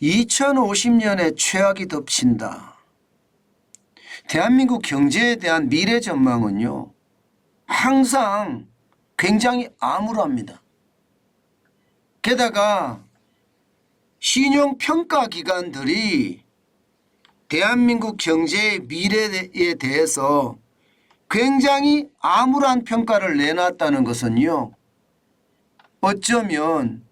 2050년에 최악이 덮친다. 대한민국 경제에 대한 미래 전망은요, 항상 굉장히 암울합니다. 게다가 신용평가 기관들이 대한민국 경제의 미래에 대해서 굉장히 암울한 평가를 내놨다는 것은요, 어쩌면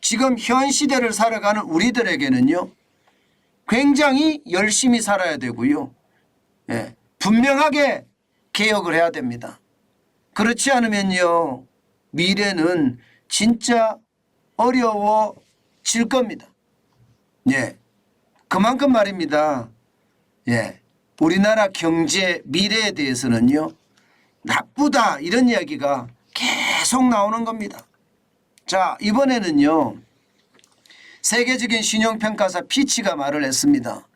지금 현 시대를 살아가는 우리들에게는요, 굉장히 열심히 살아야 되고요, 분명하게 개혁을 해야 됩니다. 그렇지 않으면요, 미래는 진짜 어려워질 겁니다. 그만큼 말입니다. 우리나라 경제 미래에 대해서는요, 나쁘다 이런 이야기가 계속 나오는 겁니다. 자, 이번에는요, 세계적인 신용평가사 피치가 말을 했습니다.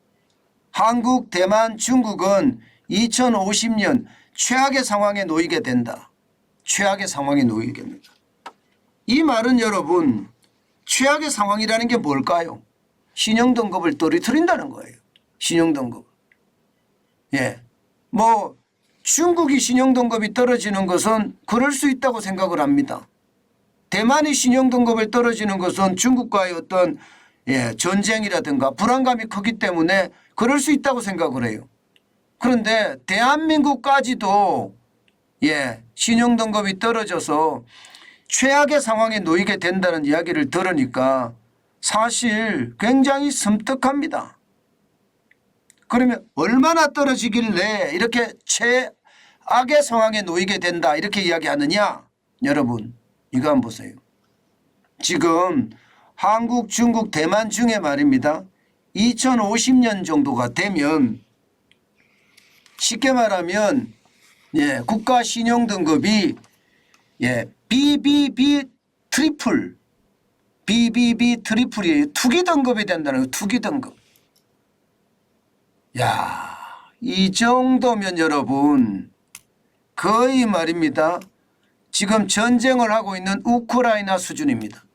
한국, 대만, 중국은 2050년 최악의 상황에 놓이게 된다. 최악의 상황에 놓이게 됩니다. 이 말은 여러분, 최악의 상황이라는 게 뭘까요? 신용등급을 떨어뜨린다는 거예요. 신용등급. 중국이 신용등급이 떨어지는 것은 그럴 수 있다고 생각을 합니다. 대만이 신용등급이 떨어지는 것은 중국과의 어떤 전쟁이라든가 불안감이 크기 때문에 그럴 수 있다고 생각을 해요. 그런데 대한민국까지도 신용등급이 떨어져서 최악의 상황에 놓이게 된다는 이야기를 들으니까 사실 굉장히 섬뜩합니다. 그러면 얼마나 떨어지길래 이렇게 최악의 상황에 놓이게 된다 이렇게 이야기하느냐? 여러분, 이거 한번 보세요. 지금 한국, 중국, 대만 중에 말입니다, 2050년 정도가 되면 쉽게 말하면 국가 신용등급이 BBB 트리플이에요. 투기 등급이 된다는 거예요. 투기 등급. 이 정도면 여러분 거의 말입니다, 지금 전쟁을 하고 있는 우크라이나 수준입니다.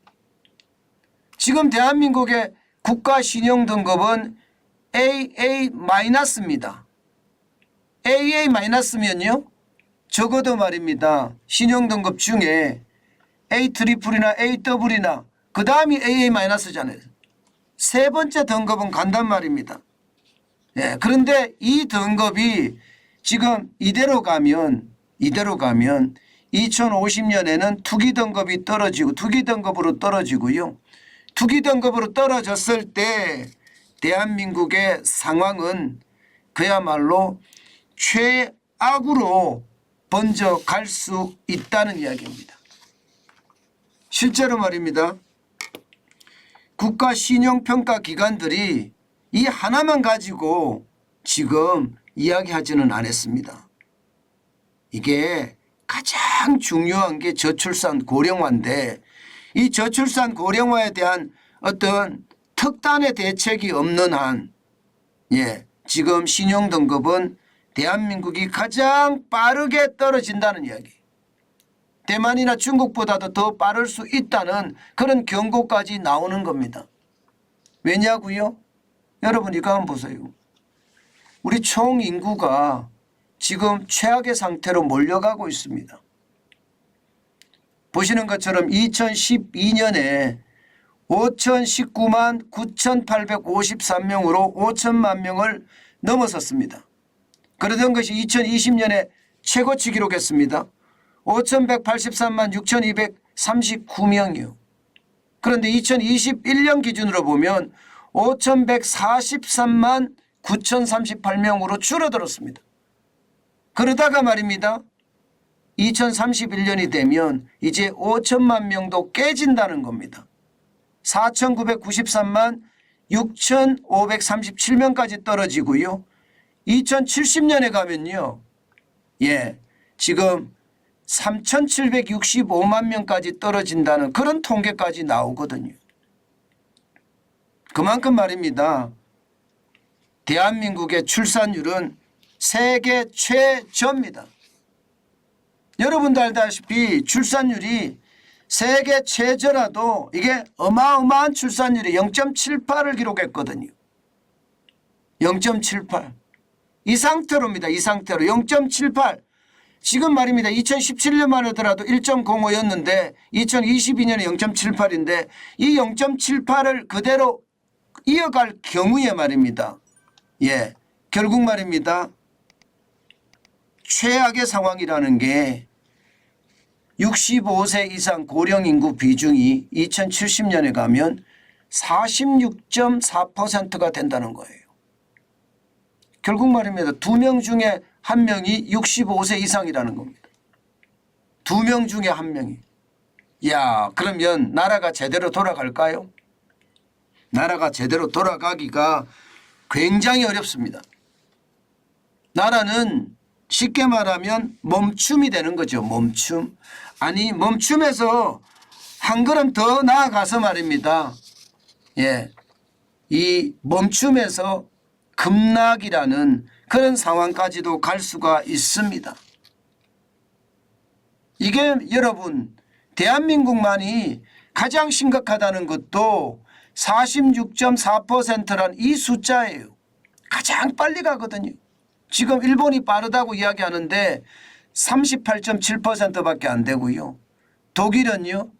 지금 대한민국의 국가 신용등급은 AA-입니다. AA-면요 적어도 말입니다, 신용등급 중에 A+이나 AW나 그 다음이 AA-잖아요. 세 번째 등급은 간단 말입니다. 그런데 이 등급이 지금 이대로 가면 2050년에는 투기 등급이 떨어지고 투기 등급으로 떨어지고요. 투기 등급으로 떨어졌을 때 대한민국의 상황은 그야말로 최악으로 번져갈 수 있다는 이야기입니다. 실제로 말입니다, 국가 신용평가 기관들이 이 하나만 가지고 지금 이야기하지는 않았습니다. 이게 가장 중요한 게 저출산 고령화인데, 이 저출산 고령화에 대한 어떤 특단의 대책이 없는 한 지금 신용등급은 대한민국이 가장 빠르게 떨어진다는 이야기. 대만이나 중국보다도 더 빠를 수 있다는 그런 경고까지 나오는 겁니다. 왜냐고요? 여러분 이거 한번 보세요. 우리 총 인구가 지금 최악의 상태로 몰려가고 있습니다. 보시는 것처럼 2012년에 5,019만 9,853명으로 5천만 명을 넘어섰습니다. 그러던 것이 2020년에 최고치 기록했습니다. 5,183만 6,239명이요. 그런데 2021년 기준으로 보면 5,143만 9,038명으로 줄어들었습니다. 그러다가 말입니다, 2031년이 되면 이제 5천만 명도 깨진다는 겁니다. 4,993만 6,537명까지 떨어지고요. 2070년에 가면요, 지금 3,765만 명까지 떨어진다는 그런 통계까지 나오거든요. 그만큼 말입니다, 대한민국의 출산율은 세계 최저입니다. 여러분도 알다시피 출산율이 세계 최저라도 이게 어마어마한 출산율이 0.78을 기록했거든요. 0.78. 이 상태로입니다. 이 상태로 0.78. 지금 말입니다. 2017년만 하더라도 1.05였는데 2022년에 0.78인데 이 0.78을 그대로 이어갈 경우에 말입니다. 예, 결국 말입니다. 최악의 상황이라는 게 65세 이상 고령 인구 비중이 2070년에 가면 46.4%가 된다는 거예요. 결국 말입니다. 2명 중에 1명이 65세 이상이라는 겁니다. 2명 중에 1명이. 야, 그러면 나라가 제대로 돌아갈까요? 나라가 제대로 돌아가기가 굉장히 어렵습니다. 나라는 쉽게 말하면 멈춤이 되는 거죠. 멈춤. 아니, 멈춤에서 한 걸음 더 나아가서 말입니다. 예, 이 멈춤에서 급락이라는 그런 상황까지도 갈 수가 있습니다. 이게 여러분 대한민국만이 가장 심각하다는 것도 46.4%란 이 숫자예요. 가장 빨리 가거든요. 지금 일본이 빠르다고 이야기하는데 38.7%밖에 안 되고요. 독일은요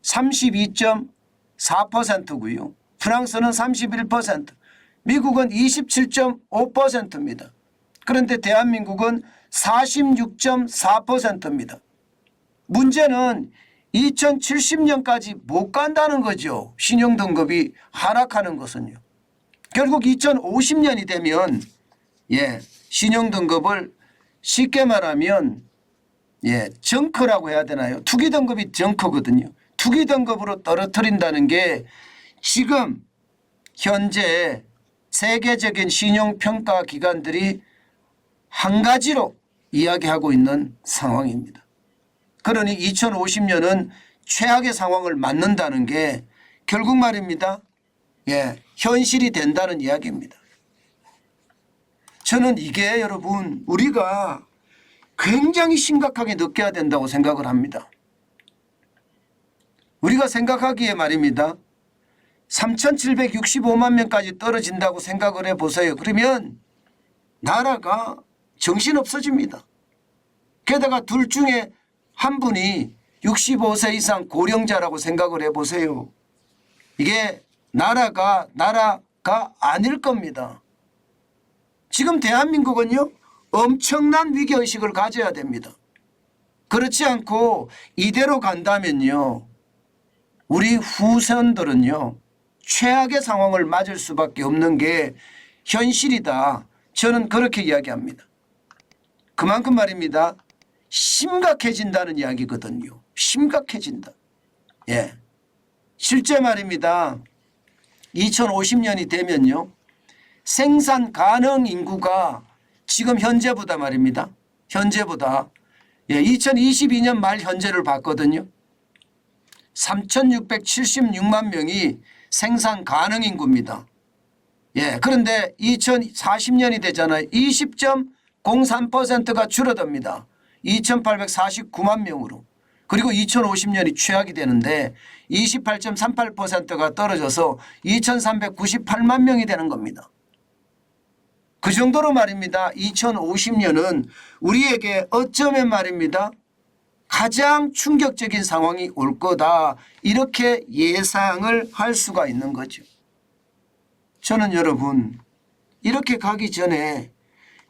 32.4%고요. 프랑스는 31%, 미국은 27.5%입니다. 그런데 대한민국은 46.4%입니다. 문제는 2070년까지 못 간다는 거죠. 신용등급이 하락하는 것은요. 결국 2050년이 되면 신용등급을 쉽게 말하면 정크라고 해야 되나요? 투기등급이 정크거든요. 투기등급으로 떨어뜨린다는 게 지금 현재 세계적인 신용평가 기관들이 한 가지로 이야기하고 있는 상황입니다. 그러니 2050년은 최악의 상황을 맞는다는 게 결국 말입니다. 현실이 된다는 이야기입니다. 저는 이게 여러분 우리가 굉장히 심각하게 느껴야 된다고 생각을 합니다. 우리가 생각하기에 말입니다. 3,765만 명까지 떨어진다고 생각을 해보세요. 그러면 나라가 정신없어집니다. 게다가 둘 중에 한 분이 65세 이상 고령자라고 생각을 해보세요. 이게 나라가 아닐 겁니다. 지금 대한민국은요 엄청난 위기의식을 가져야 됩니다. 그렇지 않고 이대로 간다면요 우리 후손들은요 최악의 상황을 맞을 수밖에 없는 게 현실이다. 저는 그렇게 이야기합니다. 그만큼 말입니다. 심각해진다는 이야기거든요. 심각해진다. 실제 말입니다. 2050년이 되면요. 생산 가능 인구가 지금 현재보다 말입니다. 현재보다 2022년 말 현재를 봤거든요. 3,676만 명이 생산 가능 인구입니다. 그런데 2040년이 되잖아요. 20.03%가 줄어듭니다. 2,849만 명으로. 그리고 2050년이 최악이 되는데 28.38%가 떨어져서 2,398만 명이 되는 겁니다. 그 정도로 말입니다. 2050년은 우리에게 어쩌면 말입니다. 가장 충격적인 상황이 올 거다. 이렇게 예상을 할 수가 있는 거죠. 저는 여러분 이렇게 가기 전에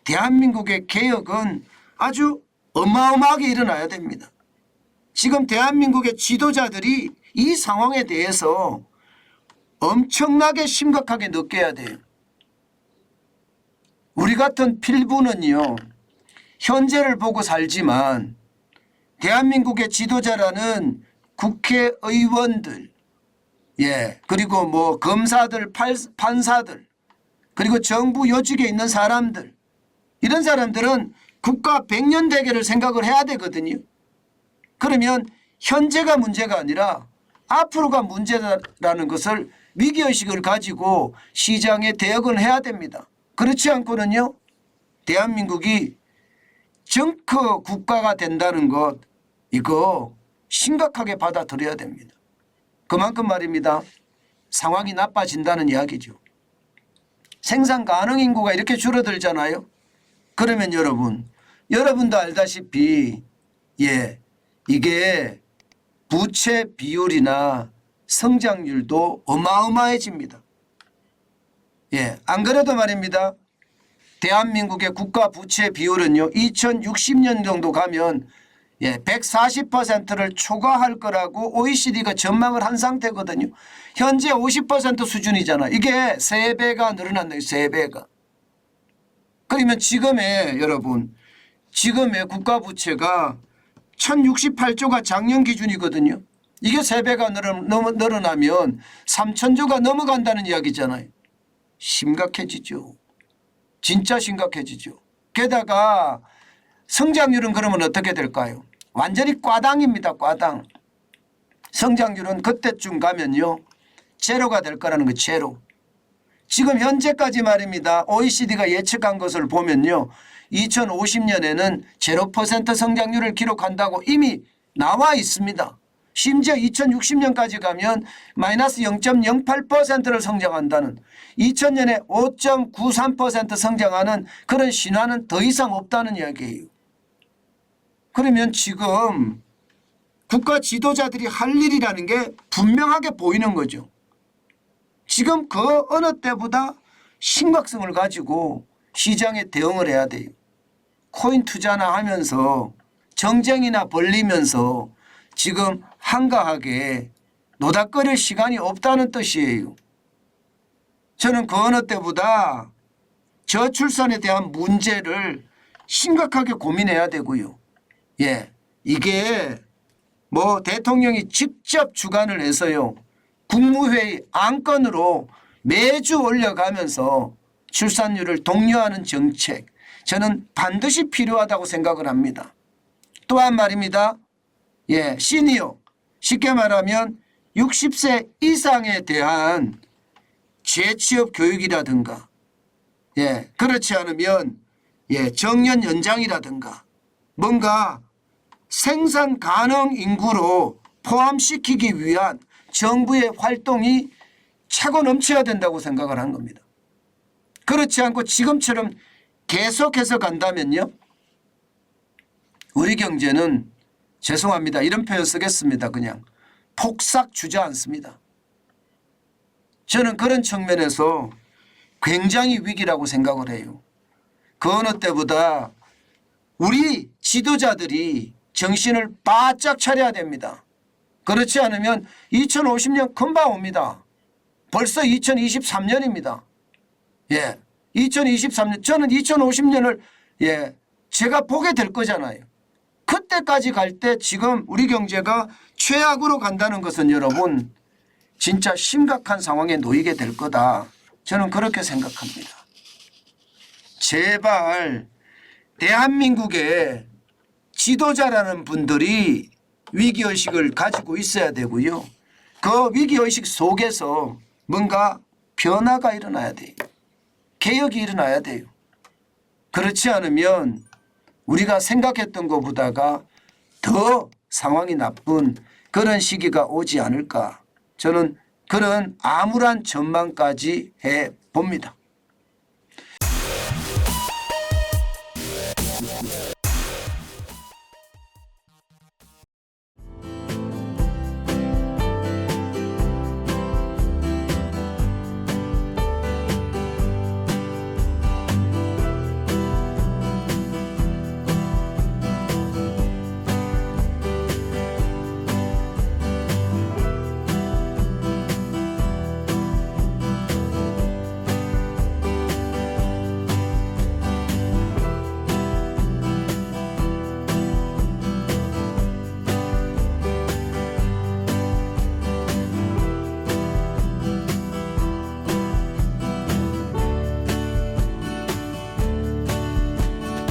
대한민국의 개혁은 아주 어마어마하게 일어나야 됩니다. 지금 대한민국의 지도자들이 이 상황에 대해서 엄청나게 심각하게 느껴야 돼요. 우리 같은 필부는요. 현재를 보고 살지만 대한민국의 지도자라는 국회의원들 그리고 뭐 검사들, 판사들 그리고 정부 요직에 있는 사람들 이런 사람들은 국가 100년 대계를 생각을 해야 되거든요. 그러면 현재가 문제가 아니라 앞으로가 문제라는 것을 위기의식을 가지고 시장에 대응을 해야 됩니다. 그렇지 않고는요. 대한민국이 정크 국가가 된다는 것 이거 심각하게 받아들여야 됩니다. 그만큼 말입니다. 상황이 나빠진다는 이야기죠. 생산 가능 인구가 이렇게 줄어들잖아요. 그러면 여러분도 알다시피 이게 부채 비율이나 성장률도 어마어마해집니다. 안 그래도 말입니다. 대한민국의 국가 부채 비율은요 2060년 정도 가면 140%를 초과할 거라고 OECD가 전망을 한 상태거든요. 현재 50% 수준이잖아. 이게 3배가 늘어난다. 3배가. 그러면 지금의 국가 부채가 1068조가 작년 기준이거든요. 이게 3배가 늘어나면 3000조가 넘어간다는 이야기잖아요. 심각해지죠. 진짜 심각해지죠. 게다가 성장률은 그러면 어떻게 될까요? 완전히 과당입니다. 과당. 성장률은 그때쯤 가면요. 제로가 될 거라는 거 제로. 지금 현재까지 말입니다. OECD가 예측한 것을 보면요. 2050년에는 0% 성장률을 기록한다고 이미 나와 있습니다. 심지어 2060년까지 가면 마이너스 0.08%를 성장한다는 2000년에 5.93% 성장하는 그런 신화는 더 이상 없다는 이야기예요. 그러면 지금 국가 지도자들이 할 일이라는 게 분명하게 보이는 거죠. 지금 그 어느 때보다 심각성을 가지고 시장에 대응을 해야 돼요. 코인 투자나 하면서 정쟁이나 벌리면서 지금 한가하게 노닥거릴 시간이 없다는 뜻이에요. 저는 그 어느 때보다 저출산에 대한 문제를 심각하게 고민해야 되고요. 이게 뭐 대통령이 직접 주관을 해서요. 국무회의 안건으로 매주 올려가면서 출산율을 독려하는 정책, 저는 반드시 필요하다고 생각을 합니다. 또한 말입니다. 시니어, 쉽게 말하면 60세 이상에 대한 재취업 교육이라든가 그렇지 않으면 정년 연장이라든가 뭔가 생산 가능 인구로 포함시키기 위한 정부의 활동이 차고 넘쳐야 된다고 생각을 한 겁니다. 그렇지 않고 지금처럼 계속해서 간다면요. 우리 경제는 죄송합니다. 이런 표현 쓰겠습니다. 그냥 폭삭 주저앉습니다. 저는 그런 측면에서 굉장히 위기라고 생각을 해요. 그 어느 때보다 우리 지도자들이 정신을 바짝 차려야 됩니다. 그렇지 않으면 2050년 금방 옵니다. 벌써 2023년입니다. 2023년 저는 2050년을 제가 보게 될 거잖아요. 그때까지 갈 때 지금 우리 경제가 최악으로 간다는 것은 여러분 진짜 심각한 상황에 놓이게 될 거다. 저는 그렇게 생각합니다. 제발 대한민국의 지도자라는 분들이 위기의식을 가지고 있어야 되고요. 그 위기의식 속에서 뭔가 변화가 일어나야 돼요. 개혁이 일어나야 돼요. 그렇지 않으면 우리가 생각했던 것보다가 더 상황이 나쁜 그런 시기가 오지 않을까. 저는 그런 암울한 전망까지 해봅니다.